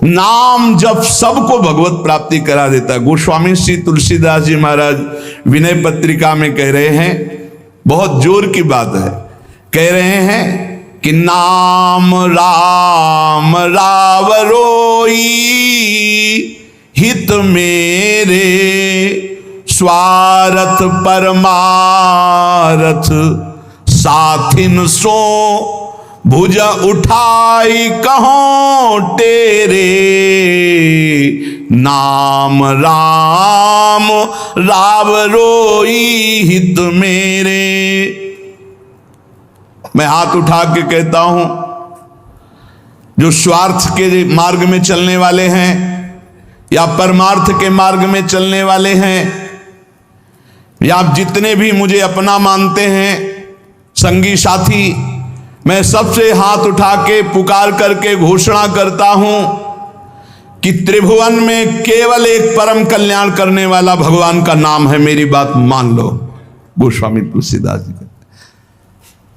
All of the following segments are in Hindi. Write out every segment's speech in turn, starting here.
नाम जब सबको भगवत प्राप्ति करा देता है। गोस्वामी श्री तुलसीदास जी महाराज विनय पत्रिका में कह रहे हैं, बहुत जोर की बात है, कह रहे हैं कि नाम राम रावरोई हित मेरे, स्वार्थ परमारथ साथिन सो, भुज उठाई कहों तेरे, नाम राम रावरोई हित मेरे। मैं हाथ उठा के कहता हूं, जो स्वार्थ के मार्ग में चलने वाले हैं या परमार्थ के मार्ग में चलने वाले हैं, या आप जितने भी मुझे अपना मानते हैं संगी साथी, मैं सबसे हाथ उठा के पुकार करके घोषणा करता हूं कि त्रिभुवन में केवल एक परम कल्याण करने वाला भगवान का नाम है। मेरी बात मान लो। गोस्वामी तुलसीदास जी कहते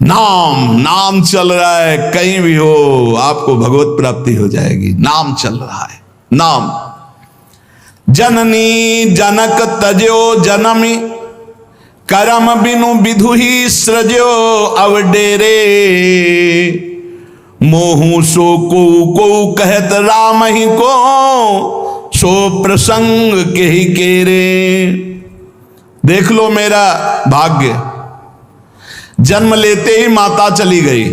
नाम, नाम चल रहा है, कहीं भी हो आपको भगवत प्राप्ति हो जाएगी। नाम चल रहा है, नाम। जननी जनक तजो जनमी, करम बिनु विधु ही सृजो अवडेरे, मोहू सो को कहत राम ही को, सो प्रसंग के ही केरे। देख लो मेरा भाग्य, जन्म लेते ही माता चली गई।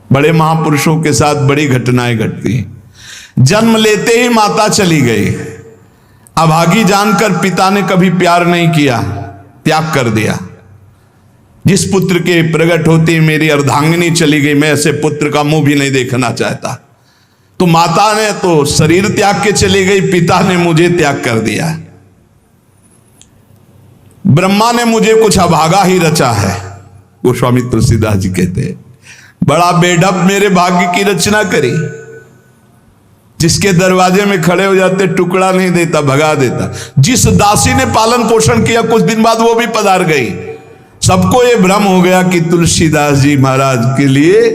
बड़े महापुरुषों के साथ बड़ी घटनाएं घटती हैं। जन्म लेते ही माता चली गई। अभागी जानकर पिता ने कभी प्यार नहीं किया, त्याग कर दिया। जिस पुत्र के प्रकट होती मेरी अर्धांगिनी चली गई, मैं ऐसे पुत्र का मुंह भी नहीं देखना चाहता। तो माता ने तो शरीर त्याग के चली गई, पिता ने मुझे त्याग कर दिया। ब्रह्मा ने मुझे कुछ अभागा ही रचा है। गोस्वामी तुलसीदास जी कहते हैं, बड़ा बेढप मेरे भाग्य की रचना करी। जिसके दरवाजे में खड़े हो जाते टुकड़ा नहीं देता, भगा देता। जिस दासी ने पालन पोषण किया, कुछ दिन बाद वो भी पधार गई। सबको ये भ्रम हो गया कि तुलसीदास जी महाराज के लिए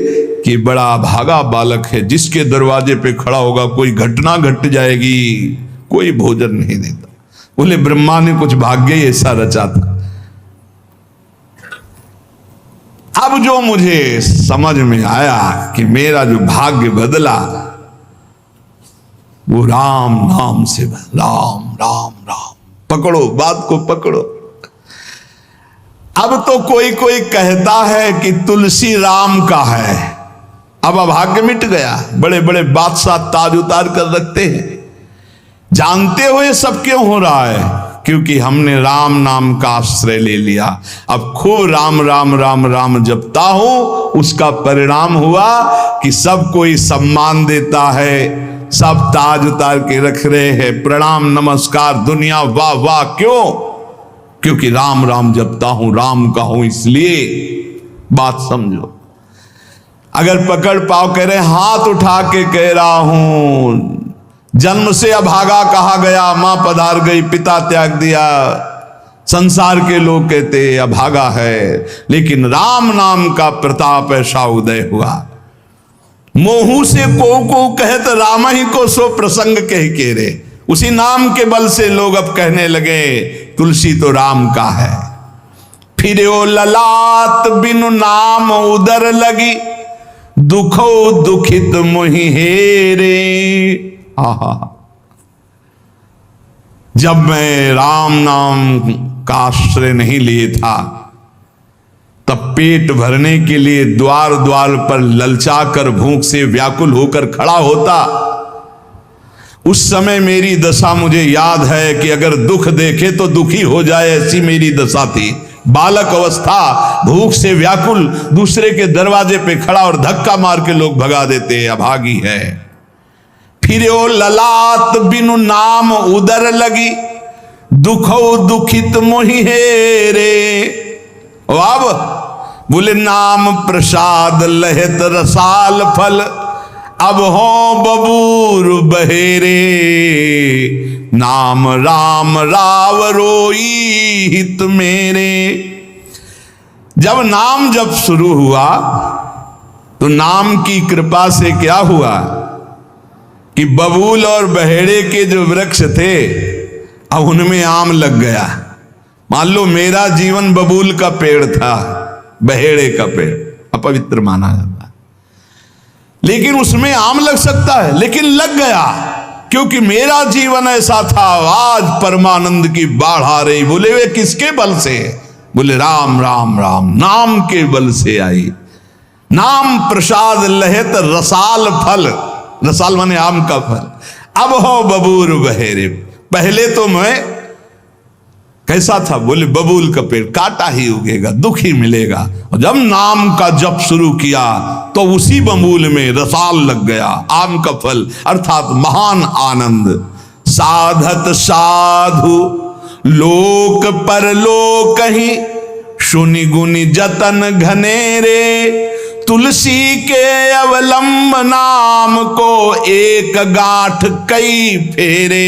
कि बड़ा भागा बालक है, जिसके दरवाजे पे खड़ा होगा कोई घटना घट जाएगी, कोई भोजन नहीं देता। बोले ब्रह्मा ने कुछ भाग्य ही ऐसा रचा था। अब जो मुझे समझ में आया कि मेरा जो भाग्य बदला वो राम नाम से, राम राम राम। पकड़ो बात को, पकड़ो। अब तो कोई कोई कहता है कि तुलसी राम का है। अब अभाग्य मिट गया। बड़े बड़े बादशाह ताज उतार कर रखते हैं। जानते हुए सब क्यों हो रहा है? क्योंकि हमने राम नाम का आश्रय ले लिया। अब खूब राम राम राम राम जपता हूं, उसका परिणाम हुआ कि सब कोई सम्मान देता है, सब ताज उतार के रख रहे हैं, प्रणाम नमस्कार, दुनिया वाह वाह। क्यों? क्योंकि राम राम जपता हूं, राम का हूं, इसलिए। बात समझो। अगर पकड़ पाओ, कह रहे हाथ उठा के कह रहा हूं, जन्म से अभागा कहा गया, मां पधार गई, पिता त्याग दिया। संसार के लोग कहते अभागा है, लेकिन राम नाम का प्रताप ऐसा उदय हुआ। मोहू से को कहत राम ही को, सो प्रसंग कह के रे। उसी नाम के बल से लोग अब कहने लगे तुलसी तो राम का है। फिर ओ ललाट बिनु नाम उदर लगी, दुखो दुखित मोहि हेरे। आहा, जब मैं राम नाम का आश्रय नहीं लिए था, तब पेट भरने के लिए द्वार द्वार पर ललचाकर भूख से व्याकुल होकर खड़ा होता। उस समय मेरी दशा मुझे याद है कि अगर दुख देखे तो दुखी हो जाए, ऐसी मेरी दशा थी। बालक अवस्था, भूख से व्याकुल, दूसरे के दरवाजे पे खड़ा और धक्का मार के लोग भगा देते, अभागी है। फिर ओ ललाट बिनु नाम उदर लगी, दुखो दुखित मोहि हेरे। अब बोले नाम प्रसाद लहत रसाल फल, अब हो बबूर बहेरे। नाम राम राव रोई हित मेरे। जब नाम जब शुरू हुआ तो नाम की कृपा से क्या हुआ? कि बबूल और बहेड़े के जो वृक्ष थे अब उनमें आम लग गया। मान लो मेरा जीवन बबूल का पेड़ था, बहेड़े का पेड़ अपवित्र माना जाता है, लेकिन उसमें आम लग सकता है, लेकिन लग गया क्योंकि मेरा जीवन ऐसा था। आज परमानंद की बाढ़ आ रही। बोले वे किसके बल से? बोले राम राम राम, नाम के बल से आई। नाम प्रसाद लहित रसाल फल, रसाल माने आम का फल। अब हो बबूल बहेरे। पहले तो मैं कैसा था? बोले बबूल का पेड़, काटा ही उगेगा, दुख ही मिलेगा। और जब नाम का जप शुरू किया तो उसी बबूल में रसाल लग गया, आम का फल अर्थात महान आनंद। साधत साधु लोक परलोक ही, सुनि गुनि जतन घनेरे। तुलसी के अवलंब नाम को एक गांठ कई फेरे।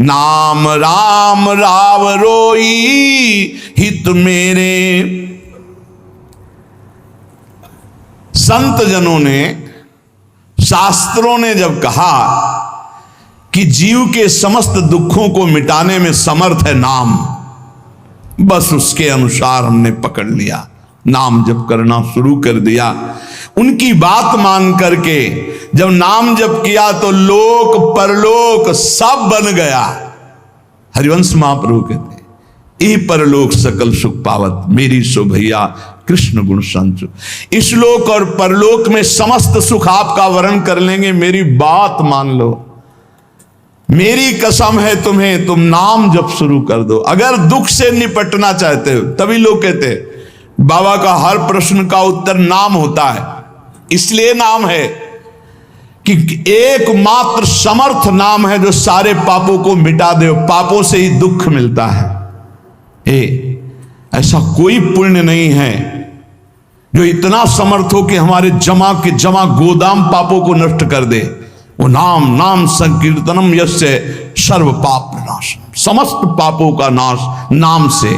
नाम राम राव रोई हित मेरे। संत जनों ने, शास्त्रों ने जब कहा कि जीव के समस्त दुखों को मिटाने में समर्थ है नाम, बस उसके अनुसार हमने पकड़ लिया, नाम जप करना शुरू कर दिया। उनकी बात मान करके जब नाम जप किया तो लोक परलोक सब बन गया। हरिवंश महाप्रभु कहते ई परलोक सकल सुख पावत, मेरी सो भैया कृष्ण गुण संचु। इस लोक और परलोक में समस्त सुख आपका वर्ण कर लेंगे, मेरी बात मान लो, मेरी कसम है तुम्हें, तुम नाम जप शुरू कर दो। अगर दुख से निपटना चाहते हो, तभी लोग कहते हैं बाबा का हर प्रश्न का उत्तर नाम होता है। इसलिए नाम है कि एकमात्र समर्थ नाम है जो सारे पापों को मिटा दे। पापों से ही दुख मिलता है। ऐसा कोई पुण्य नहीं है जो इतना समर्थ हो कि हमारे जमा के जमा गोदाम पापों को नष्ट कर दे। वो नाम, नाम संकीर्तनम यस्य सर्व पाप विनाशम, समस्त पापों का नाश नाम से।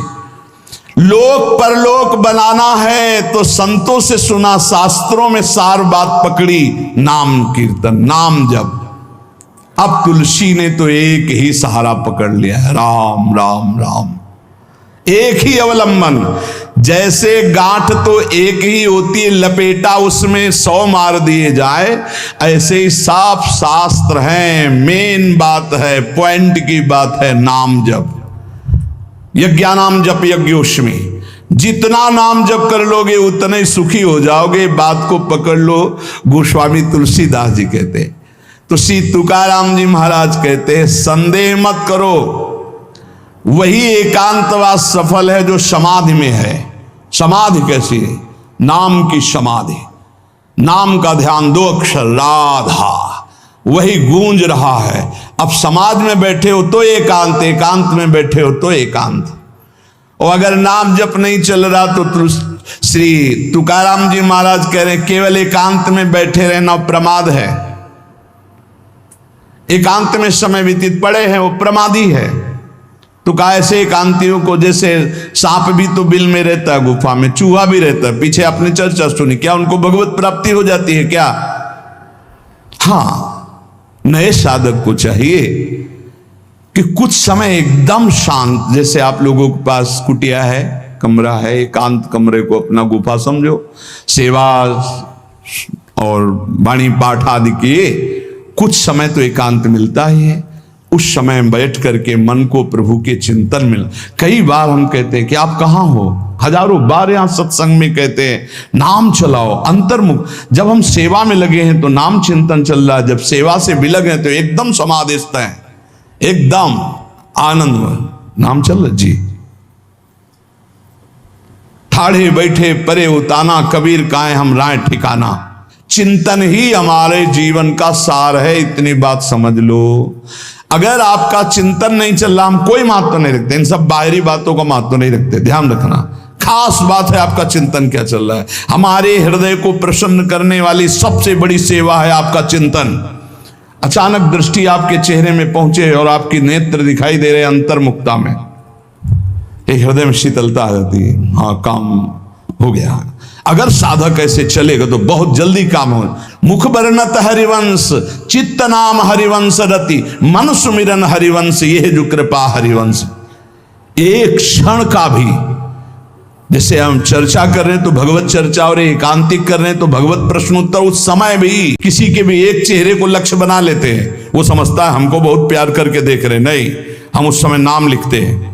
लोक परलोक बनाना है तो संतों से सुना, शास्त्रों में सार बात पकड़ी, नाम कीर्तन, नाम जप। अब तुलसी ने तो एक ही सहारा पकड़ लिया है, राम राम राम, एक ही अवलंबन। जैसे गांठ तो एक ही होती है, लपेटा उसमें 100 मार दिए जाए, ऐसे ही साफ शास्त्र है, मेन बात है, पॉइंट की बात है, नाम जप। यज्ञानाम जप यज्ञोष्मी, जितना नाम जप कर लोगे उतने ही सुखी हो जाओगे। बात को पकड़ लो। गोस्वामी तुलसीदास जी कहते, तो श्री तुकाराम जी महाराज कहते हैं, संदेह मत करो, वही एकांतवास सफल है जो समाधि में है। समाधि कैसी है? नाम की समाधि, नाम का ध्यान, 2 अक्षर राधा, वही गूंज रहा है। अब समाज में बैठे हो तो एकांत, एकांत में बैठे हो तो एकांत। और अगर नाम जप नहीं चल रहा तो श्री तुकाराम जी महाराज कह रहे हैं केवल एकांत में बैठे रहना प्रमाद है। एकांत में समय व्यतीत पड़े हैं वो प्रमादी है। तो कैसे एकांतियों को, जैसे सांप भी तो बिल में रहता है, गुफा में चूहा भी रहता है, पीछे आपने चर्चा सुनी, क्या उनको भगवत प्राप्ति हो जाती है क्या? हाँ, नए साधक को चाहिए कि कुछ समय एकदम शांत, जैसे आप लोगों के पास कुटिया है, कमरा है, एकांत कमरे को अपना गुफा समझो, सेवा और वाणी पाठ आदि किए, कुछ समय तो एकांत मिलता ही है। उस समय बैठ करके मन को प्रभु के चिंतन में, कई बार हम कहते हैं कि आप कहाँ हो, हजारों बार यहाँ सत्संग में कहते हैं नाम चलाओ, अंतर्मुख। जब हम सेवा में लगे हैं तो नाम चिंतन चल रहा है, जब सेवा से विलग है तो एकदम समाधिस्थ है, एकदम आनंद, नाम चल रहा जी। ठाढ़े बैठे परे उताना, कबीर काहे हम राय ठिकाना। चिंतन ही हमारे जीवन का सार है, इतनी बात समझ लो। अगर आपका चिंतन नहीं चल रहा, हम कोई महत्व नहीं रखते, इन सब बाहरी बातों का महत्व नहीं रखते, ध्यान रखना। खास बात है आपका चिंतन क्या चल रहा है। हमारे हृदय को प्रसन्न करने वाली सबसे बड़ी सेवा है आपका चिंतन। अचानक दृष्टि आपके चेहरे में पहुंचे और आपकी नेत्र दिखाई दे रहे अंतर्मुखता में, एक हृदय में शीतलता आ जाती है, हाँ काम हो गया। अगर साधक ऐसे चलेगा तो बहुत जल्दी काम हो। मुख बरनत हरिवंश चित्त नाम हरिवंश रति, मन सुमिरन हरिवंश, ये जो कृपा हरिवंश। एक क्षण का भी, जैसे हम चर्चा कर रहे हैं तो भगवत चर्चा और एकांतिक कर रहे हैं तो भगवत प्रश्नोत्तर, उस समय भी किसी के भी एक चेहरे को लक्ष्य बना लेते हैं। वो समझता है हमको बहुत प्यार करके देख रहे हैं, नहीं, हम उस समय नाम लिखते हैं,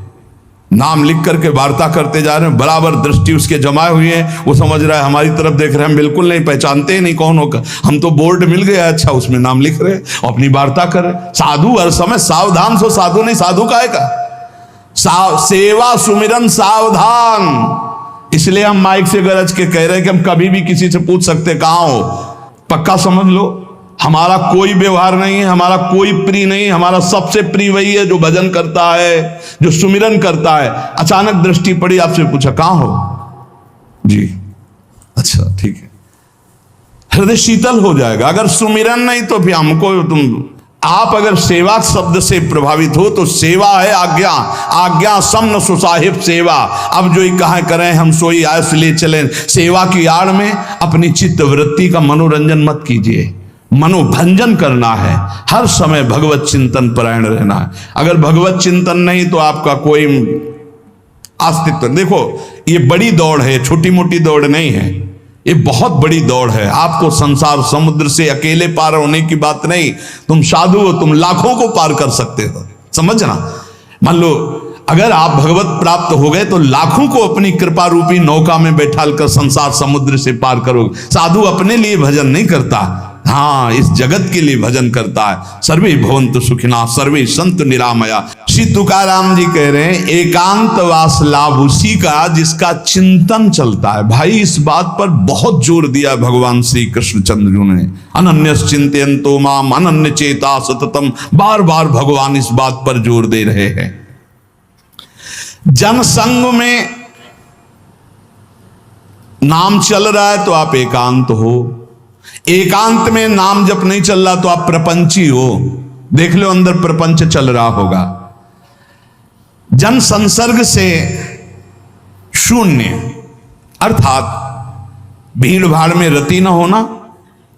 नाम लिख करके वार्ता करते जा रहे हैं, बराबर दृष्टि उसके जमाए हुई है, वो समझ रहा है हमारी तरफ देख रहे हैं, हम बिल्कुल नहीं पहचानते ही नहीं कौन होगा, हम तो बोर्ड मिल गया, अच्छा उसमें नाम लिख रहे हैं, अपनी वार्ता कर रहे हैं। साधु हर समय सावधान सो, साधु नहीं, साधु का है का सेवा सुमिरन सावधान। इसलिए हम माइक से गरज के कह रहे हैं कि हम कभी भी किसी से पूछ सकते कहां हो, पक्का समझ लो हमारा कोई व्यवहार नहीं है, हमारा कोई प्रिय नहीं, हमारा सबसे प्रिय वही है जो भजन करता है, जो सुमिरन करता है। अचानक दृष्टि पड़ी, आपसे पूछा कहां हो जी, अच्छा ठीक है, हृदय शीतल हो जाएगा। अगर सुमिरन नहीं तो फिर हमको आप अगर सेवा शब्द से प्रभावित हो तो सेवा है आज्ञा, आज्ञा समन सुसाहिब सेवा। अब जो ही कहा करें हम सोई आयस ले चलें, सेवा की आड़ में अपनी चित्त वृत्ति का मनोरंजन मत कीजिए, मनोभंजन करना है, हर समय भगवत चिंतन परायण रहना है। अगर भगवत चिंतन नहीं तो आपका कोई अस्तित्व, देखो ये बड़ी दौड़ है, छोटी मोटी दौड़ नहीं है, ये बहुत बड़ी दौड़ है। आपको संसार समुद्र से अकेले पार होने की बात नहीं, तुम साधु हो, तुम लाखों को पार कर सकते हो, समझना। मान लो अगर आप भगवत प्राप्त हो गए तो लाखों को अपनी कृपा रूपी नौका में बैठाल कर संसार समुद्र से पार करोगे। साधु अपने लिए भजन नहीं करता, हाँ इस जगत के लिए भजन करता है। सर्वे भवन्तु सुखिनः सर्वे सन्तु निरामया। श्री तुकाराम जी कह रहे हैं एकांत वास लाभ उसी का जिसका चिंतन चलता है। भाई इस बात पर बहुत जोर दिया भगवान श्री कृष्णचंद्र जी ने, अनन्यस चिंतयन्तो माम अनन्य चेता सततम, बार बार भगवान इस बात पर जोर दे रहे हैं। जनसंग में नाम चल रहा है तो आप एकांत हो, एकांत में नाम जब नहीं चल रहा तो आप प्रपंची हो। देख लो अंदर प्रपंच चल रहा होगा। जन संसर्ग से शून्य अर्थात भीड़ भाड़ में रति न होना,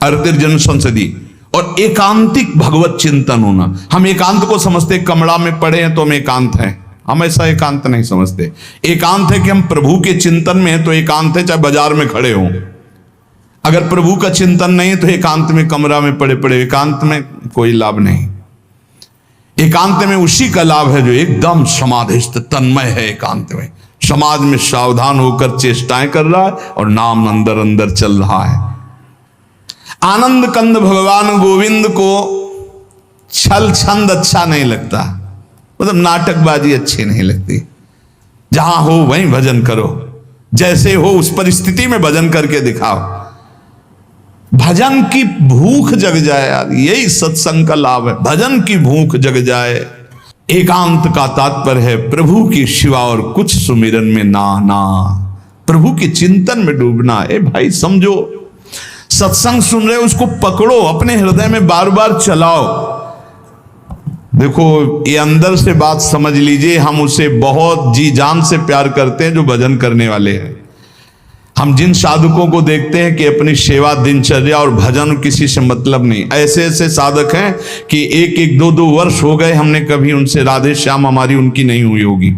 अर्तिर जन संसदी, और एकांतिक भगवत चिंतन होना। हम एकांत को समझते कमरा में पड़े हैं तो हम एकांत हैं, हम ऐसा एकांत नहीं समझते। एकांत है कि हम प्रभु के चिंतन में हैं तो एकांत है, चाहे बाजार में खड़े हों। अगर प्रभु का चिंतन नहीं तो एकांत में कमरा में पड़े पड़े एकांत में कोई लाभ नहीं। एकांत में उसी का लाभ है जो एकदम समाधिस्थ तन्मय है, एकांत में समाज में सावधान होकर चेष्टाएं कर रहा है और नाम अंदर अंदर चल रहा है। आनंद कंद भगवान गोविंद को छल छंद अच्छा नहीं लगता, मतलब नाटकबाजी अच्छी नहीं लगती। जहां हो वहीं भजन करो, जैसे हो उस परिस्थिति में भजन करके दिखाओ। भजन की भूख जग जाए यार, यही सत्संग का लाभ है, भजन की भूख जग जाए। एकांत का तात्पर्य है प्रभु की शिवा और कुछ सुमिरन में ना, प्रभु के चिंतन में डूबना। ए भाई समझो, सत्संग सुन रहे हो उसको पकड़ो, अपने हृदय में बार बार चलाओ। देखो ये अंदर से बात समझ लीजिए, हम उसे बहुत जी जान से प्यार करते हैं जो भजन करने वाले हैं। हम जिन साधकों को देखते हैं कि अपनी सेवा दिनचर्या और भजन किसी से मतलब नहीं, ऐसे ऐसे साधक हैं कि एक एक दो दो वर्ष हो गए हमने कभी उनसे राधे श्याम हमारी उनकी नहीं हुई होगी।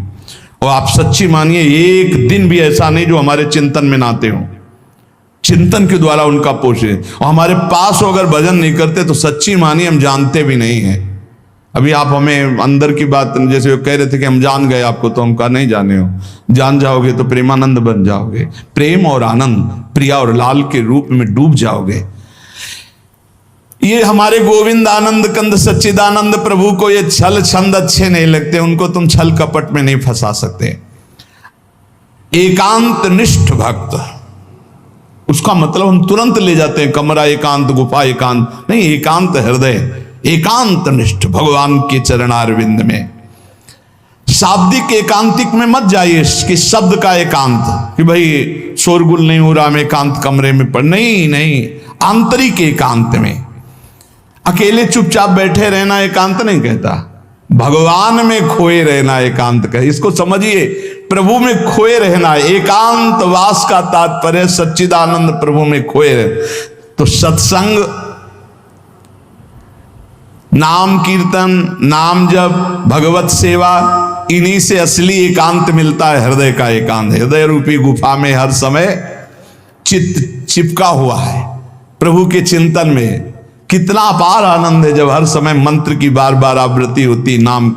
और आप सच्ची मानिए एक दिन भी ऐसा नहीं जो हमारे चिंतन में नाते हो, चिंतन के द्वारा उनका पोषे। और हमारे पास हो अगर भजन नहीं करते तो सच्ची मानिए हम जानते भी नहीं हैं। अभी आप हमें अंदर की बात, जैसे वो कह रहे थे कि हम जान गए आपको, तो हम कहा नहीं जाने हो, जान जाओगे तो प्रेमानंद बन जाओगे, प्रेम और आनंद प्रिया और लाल के रूप में डूब जाओगे। ये हमारे गोविंद आनंद कंद सच्चिदानंद प्रभु को ये छल छंद अच्छे नहीं लगते, उनको तुम छल कपट में नहीं फंसा सकते। एकांत निष्ठ भक्त, उसका मतलब हम तुरंत ले जाते हैं कमरा एकांत, गुफा एकांत नहीं, एकांत हृदय, एकांत निष्ठ भगवान के चरणारविंद में। शाब्दिक एकांतिक में मत जाइए कि शब्द का एकांत कि भाई शोरगुल नहीं हो रहा, मैं एकांत कमरे में पढ़, नहीं, आंतरिक एकांत में अकेले चुपचाप बैठे रहना एकांत नहीं कहता, भगवान में खोए रहना एकांत कहे। इसको समझिए, प्रभु में खोए रहना, एकांत वास का तात्पर्य सच्चिदानंद प्रभु में खोए रहे। तो सत्संग नाम कीर्तन, नाम जप, भगवत सेवा, इन्हीं से असली एकांत मिलता है, हृदय का एकांत। हृदय रूपी गुफा में हर समय चित्त चिपका हुआ है प्रभु के चिंतन में। कितना अपार आनंद है जब हर समय मंत्र की बार बार आवृत्ति होती, नाम